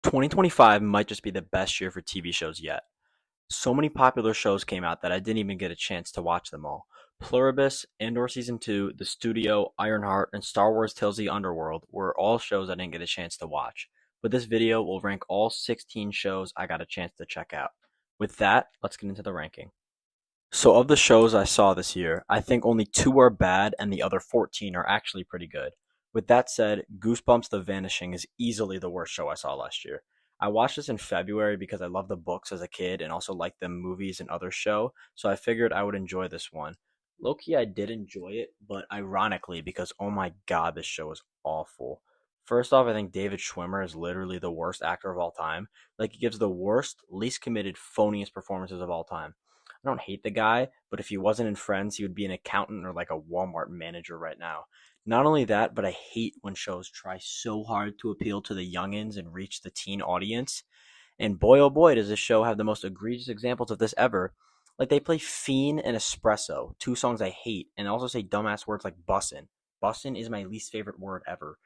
2025 might just be the best year for TV shows yet. So many popular shows came out that I didn't even get a chance to watch them all. Pluribus, Andor Season 2, The Studio, Ironheart, and Star Wars Tales of the Underworld were all shows I didn't get a chance to watch. But this video will rank all 16 shows I got a chance to check out. With that, let's get into the ranking. So, of the shows I saw this year, I think only 2 are bad and the other 14 are actually pretty good. With that said, Goosebumps The Vanishing is easily the worst show I saw last year. I watched this in February because I loved the books as a kid and also liked the movies and other show, so I figured I would enjoy this one. Low-key, I did enjoy it, but ironically, because oh my god, this show is awful. First off, I think David Schwimmer is literally the worst actor of all time. Like, he gives the worst, least committed, phoniest performances of all time. I don't hate the guy, but if he wasn't in Friends, he would be an accountant or like a Walmart manager right now. Not only that, but I hate when shows try so hard to appeal to the youngins and reach the teen audience. And boy, oh boy, does this show have the most egregious examples of this ever. Like, they play Fiend and Espresso, two songs I hate, and also say dumbass words like bussin'. Bussin' is my least favorite word ever.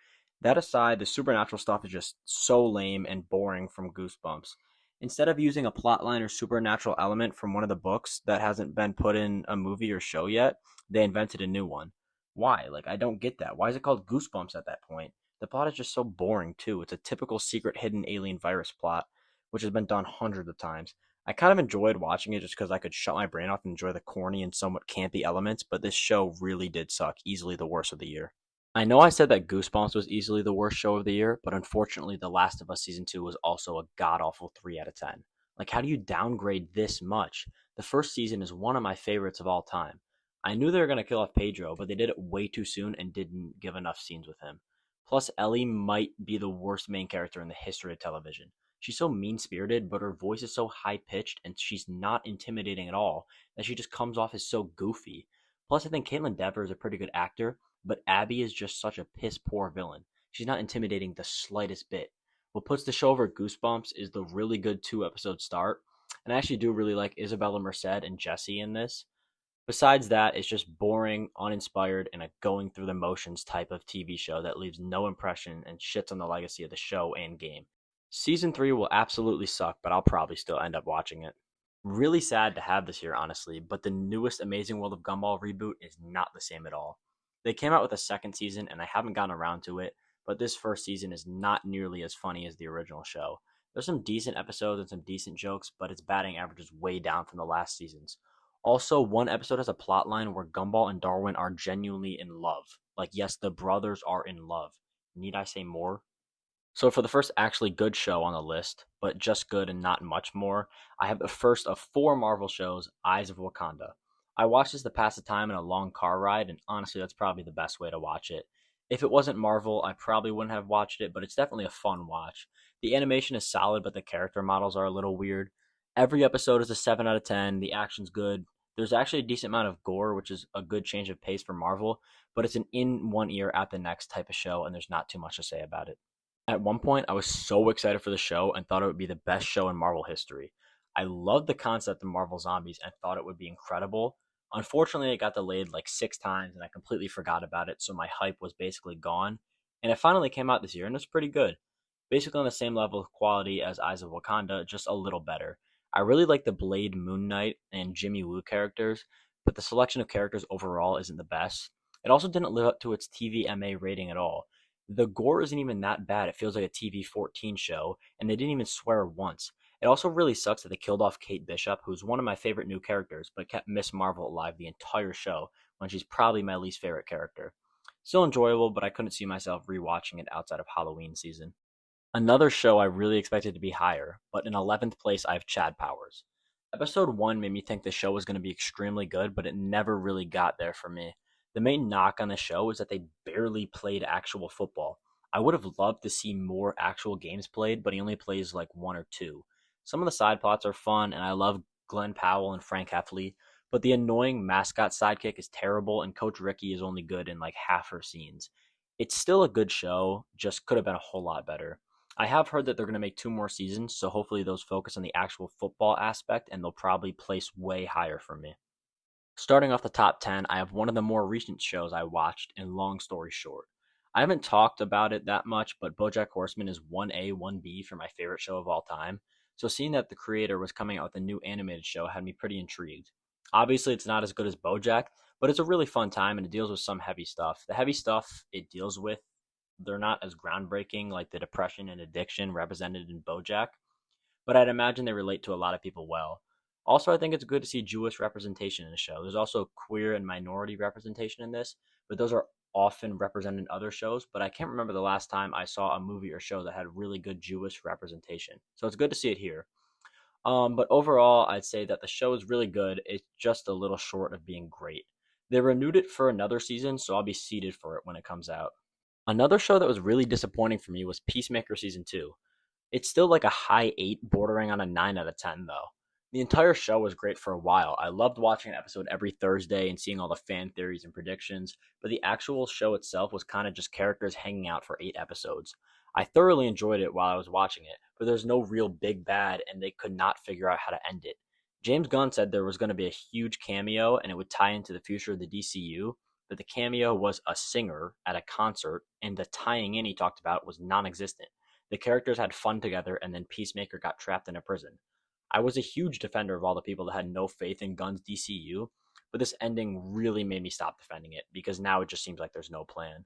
That aside, the supernatural stuff is just so lame and boring from Goosebumps. Instead of using a plotline or supernatural element from one of the books that hasn't been put in a movie or show yet, they invented a new one. Why? Like, I don't get that. Why is it called Goosebumps at that point? The plot is just so boring, too. It's a typical secret hidden alien virus plot, which has been done hundreds of times. I kind of enjoyed watching it just because I could shut my brain off and enjoy the corny and somewhat campy elements, but this show really did suck, easily the worst of the year. I know I said that Goosebumps was easily the worst show of the year, but unfortunately, The Last of Us Season 2 was also a god awful 3 out of 10. Like, how do you downgrade this much? The first season is one of my favorites of all time. I knew they were going to kill off Pedro, but they did it way too soon and didn't give enough scenes with him. Plus, Ellie might be the worst main character in the history of television. She's so mean spirited, but her voice is so high pitched and she's not intimidating at all that she just comes off as so goofy. Plus, I think Caitlin Dever is a pretty good actor, but Abby is just such a piss poor villain. She's not intimidating the slightest bit. What puts the show over Goosebumps is the really good 2 episode start, and I actually do really like Isabella Merced and Jesse in this. Besides that, it's just boring, uninspired, and a going through the motions type of TV show that leaves no impression and shits on the legacy of the show and game. Season 3 will absolutely suck, but I'll probably still end up watching it. Really sad to have this here, honestly, but the newest Amazing World of Gumball reboot is not the same at all. They came out with a second season, and I haven't gotten around to it, but this first season is not nearly as funny as the original show. There's some decent episodes and some decent jokes, but its batting average is way down from the last seasons. Also, one episode has a plot line where Gumball and Darwin are genuinely in love. Like, yes, the brothers are in love. Need I say more? So for the first actually good show on the list, but just good and not much more, I have the first of 4 Marvel shows, Eyes of Wakanda. I watched this to pass the time in a long car ride, and honestly, that's probably the best way to watch it. If it wasn't Marvel, I probably wouldn't have watched it, but it's definitely a fun watch. The animation is solid, but the character models are a little weird. Every episode is a 7 out of 10, the action's good. There's actually a decent amount of gore, which is a good change of pace for Marvel, but it's an in one ear, out the next type of show, and there's not too much to say about it. At one point, I was so excited for the show and thought it would be the best show in Marvel history. I loved the concept of Marvel Zombies and thought it would be incredible. Unfortunately, it got delayed like 6 times and I completely forgot about it, so my hype was basically gone. And it finally came out this year and it's pretty good. Basically on the same level of quality as Eyes of Wakanda, just a little better. I really like the Blade, Moon Knight, and Jimmy Woo characters, but the selection of characters overall isn't the best. It also didn't live up to its TVMA rating at all. The gore isn't even that bad. It feels like a TV 14 show, and they didn't even swear once. It also really sucks that they killed off Kate Bishop, who's one of my favorite new characters, but kept Miss Marvel alive the entire show when she's probably my least favorite character. Still enjoyable, but I couldn't see myself rewatching it outside of Halloween season. Another show I really expected to be higher, but in 11th place I have Chad Powers. Episode 1 made me think the show was going to be extremely good, but it never really got there for me. The main knock on the show is that they barely played actual football. I would have loved to see more actual games played, but he only plays like 1 or 2. Some of the side plots are fun, and I love Glenn Powell and Frank Heffley, but the annoying mascot sidekick is terrible, and Coach Ricky is only good in like half her scenes. It's still a good show, just could have been a whole lot better. I have heard that they're going to make 2 more seasons, so hopefully those focus on the actual football aspect, and they'll probably place way higher for me. Starting off the top 10, I have one of the more recent shows I watched in Long Story Short. I haven't talked about it that much, but BoJack Horseman is 1A, 1B for my favorite show of all time. So seeing that the creator was coming out with a new animated show had me pretty intrigued. Obviously, it's not as good as BoJack, but it's a really fun time and it deals with some heavy stuff. The heavy stuff it deals with, they're not as groundbreaking like the depression and addiction represented in BoJack, but I'd imagine they relate to a lot of people well. Also, I think it's good to see Jewish representation in the show. There's also queer and minority representation in this, but those are often represented in other shows. But I can't remember the last time I saw a movie or show that had really good Jewish representation. So it's good to see it here. But overall, I'd say that the show is really good. It's just a little short of being great. They renewed it for another season, so I'll be seated for it when it comes out. Another show that was really disappointing for me was Peacemaker Season 2. It's still like a high 8, bordering on a 9 out of 10, though. The entire show was great for a while. I loved watching an episode every Thursday and seeing all the fan theories and predictions, but the actual show itself was kind of just characters hanging out for 8 episodes. I thoroughly enjoyed it while I was watching it, but there's no real big bad and they could not figure out how to end it. James Gunn said there was going to be a huge cameo and it would tie into the future of the DCU, but the cameo was a singer at a concert and the tying in he talked about was non existent. The characters had fun together, and then Peacemaker got trapped in a prison. I was a huge defender of all the people that had no faith in Gunn's DCU, but this ending really made me stop defending it because now it just seems like there's no plan.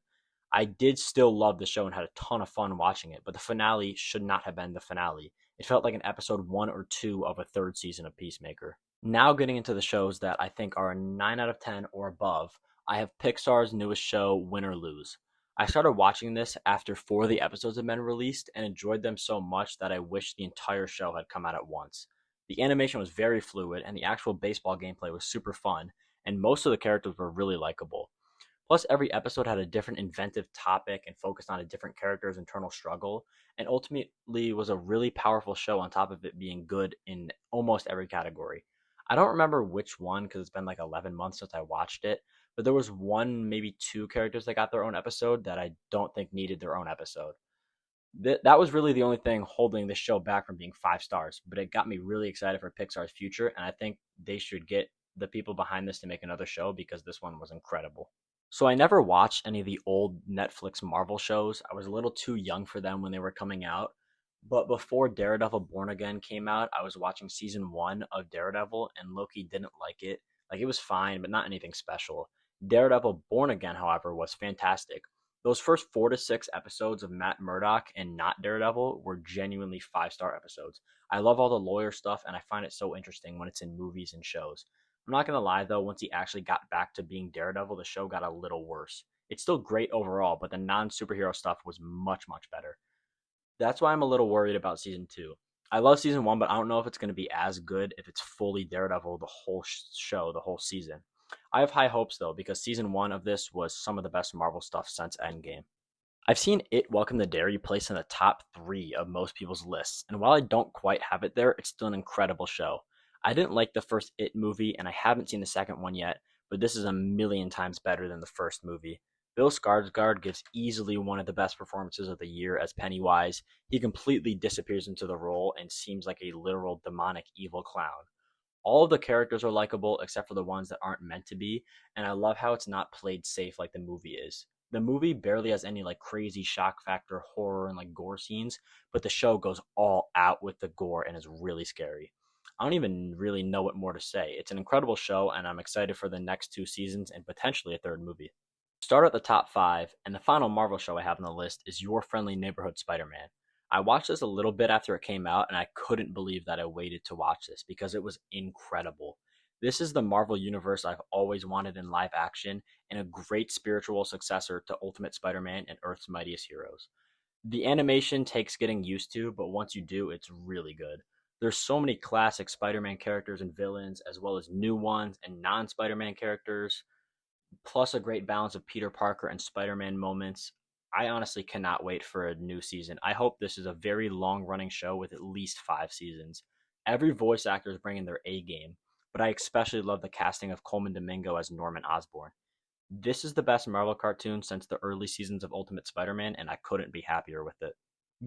I did still love the show and had a ton of fun watching it, but the finale should not have been the finale. It felt like an episode 1 or 2 of a third season of Peacemaker. Now getting into the shows that I think are a 9 out of 10 or above, I have Pixar's newest show, Win or Lose. I started watching this after 4 of the episodes had been released and enjoyed them so much that I wish the entire show had come out at once. The animation was very fluid and the actual baseball gameplay was super fun, and most of the characters were really likable. Plus, every episode had a different inventive topic and focused on a different character's internal struggle, and ultimately was a really powerful show on top of it being good in almost every category. I don't remember which one because it's been like 11 months since I watched it, but there was one, maybe 2 characters that got their own episode that I don't think needed their own episode. That was really the only thing holding this show back from being 5 stars, but it got me really excited for Pixar's future, and I think they should get the people behind this to make another show because this one was incredible. So I never watched any of the old Netflix Marvel shows. I was a little too young for them when they were coming out. But before Daredevil Born Again came out, I was watching season 1 of Daredevil and Loki didn't like it. Like it was fine, but not anything special. Daredevil Born Again, however, was fantastic. Those first 4 to 6 episodes of Matt Murdock and not Daredevil were genuinely 5-star episodes. I love all the lawyer stuff and I find it so interesting when it's in movies and shows. I'm not gonna lie though, once he actually got back to being Daredevil, the show got a little worse. It's still great overall, but the non superhero stuff was much, much better. That's why I'm a little worried about season 2. I love season 1, but I don't know if it's going to be as good if it's fully Daredevil the whole show, the whole season. I have high hopes though, because season 1 of this was some of the best Marvel stuff since Endgame. I've seen It Welcome to Derry placed in the top 3 of most people's lists, and while I don't quite have it there, it's still an incredible show. I didn't like the first It movie, and I haven't seen the second one yet, but this is a million times better than the first movie. Bill Skarsgård gives easily one of the best performances of the year as Pennywise. He completely disappears into the role and seems like a literal demonic evil clown. All of the characters are likable except for the ones that aren't meant to be, and I love how it's not played safe like the movie is. The movie barely has any like crazy shock factor horror and like gore scenes, but the show goes all out with the gore and is really scary. I don't even really know what more to say. It's an incredible show and I'm excited for the next 2 seasons and potentially a third movie. Start at the top 5, and the final Marvel show I have on the list is Your Friendly Neighborhood Spider-Man. I watched this a little bit after it came out, and I couldn't believe that I waited to watch this because it was incredible. This is the Marvel Universe I've always wanted in live action, and a great spiritual successor to Ultimate Spider-Man and Earth's Mightiest Heroes. The animation takes getting used to, but once you do, it's really good. There's so many classic Spider-Man characters and villains, as well as new ones and non-Spider-Man characters, plus a great balance of Peter Parker and Spider-Man moments. I honestly cannot wait for a new season. I hope this is a very long-running show with at least 5 seasons. Every voice actor is bringing their A game, but I especially love the casting of Coleman Domingo as Norman Osborn. This is the best Marvel cartoon since the early seasons of Ultimate Spider-Man, and I couldn't be happier with it.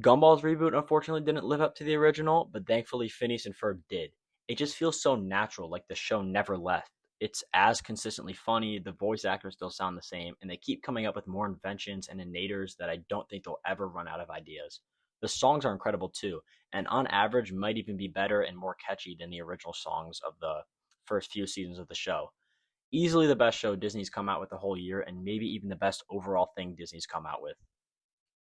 Gumball's reboot unfortunately didn't live up to the original, but thankfully Phineas and Ferb did. It just feels so natural, like the show never left. It's as consistently funny, the voice actors still sound the same, and they keep coming up with more inventions and innators that I don't think they'll ever run out of ideas. The songs are incredible too, and on average might even be better and more catchy than the original songs of the first few seasons of the show. Easily the best show Disney's come out with the whole year, and maybe even the best overall thing Disney's come out with.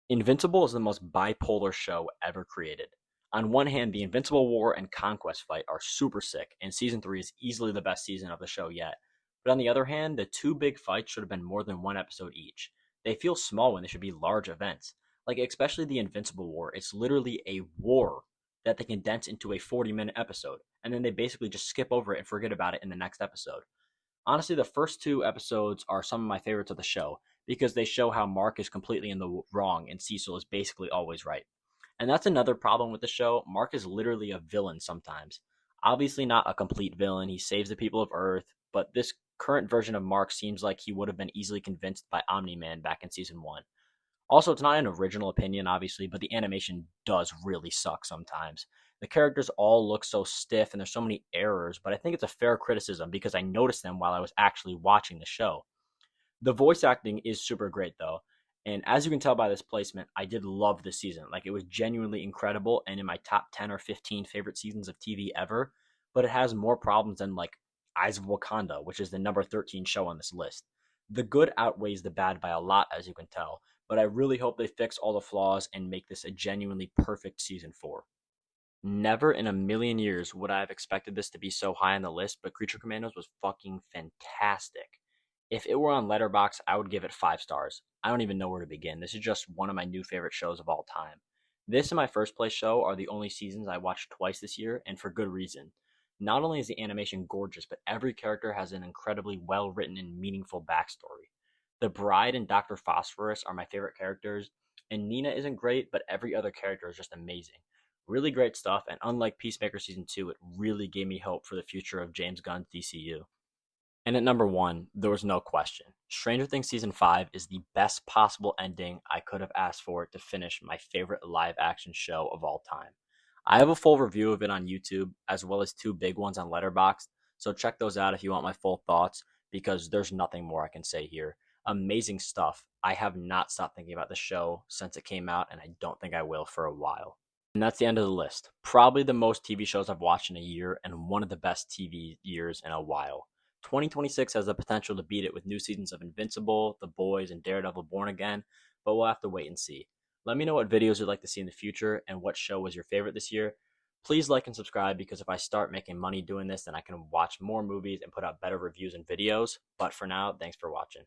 Invincible is the most bipolar show ever created. On one hand, the Invincible War and Conquest fight are super sick, and season 3 is easily the best season of the show yet. But on the other hand, the two big fights should have been more than one episode each. They feel small when they should be large events. Like, especially the Invincible War, it's literally a war that they condense into a 40-minute episode, and then they basically just skip over it and forget about it in the next episode. Honestly, the first two episodes are some of my favorites of the show because they show how Mark is completely in the wrong and Cecil is basically always right. And that's another problem with the show. Mark is literally a villain sometimes. Obviously, not a complete villain. He saves the people of Earth, but this current version of Mark seems like he would have been easily convinced by Omni Man back in season 1. Also, it's not an original opinion, obviously, but the animation does really suck sometimes. The characters all look so stiff and there's so many errors, but I think it's a fair criticism because I noticed them while I was actually watching the show. The voice acting is super great though. And as you can tell by this placement, I did love this season. Like, it was genuinely incredible and in my top 10 or 15 favorite seasons of TV ever. But it has more problems than like Eyes of Wakanda, which is the number 13 show on this list. The good outweighs the bad by a lot, as you can tell. But I really hope they fix all the flaws and make this a genuinely perfect season 4. Never in a million years would I have expected this to be so high on the list, but Creature Commandos was fucking fantastic. If it were on Letterboxd, I would give it 5 stars. I don't even know where to begin. This is just one of my new favorite shows of all time. This and my first place show are the only seasons I watched twice this year, and for good reason. Not only is the animation gorgeous, but every character has an incredibly well written and meaningful backstory. The Bride and Dr. Phosphorus are my favorite characters, and Nina isn't great, but every other character is just amazing. Really great stuff, and unlike Peacemaker Season 2, it really gave me hope for the future of James Gunn's DCU. And at number 1, there was no question. Stranger Things Season 5 is the best possible ending I could have asked for to finish my favorite live action show of all time. I have a full review of it on YouTube, as well as 2 big ones on Letterboxd, so check those out if you want my full thoughts, because there's nothing more I can say here. Amazing stuff. I have not stopped thinking about the show since it came out, and I don't think I will for a while. And that's the end of the list. Probably the most TV shows I've watched in a year, and one of the best TV years in a while. 2026 has the potential to beat it with new seasons of Invincible, The Boys, and Daredevil Born Again, but we'll have to wait and see. Let me know what videos you'd like to see in the future and what show was your favorite this year. Please like and subscribe, because if I start making money doing this, then I can watch more movies and put out better reviews and videos. But for now, thanks for watching.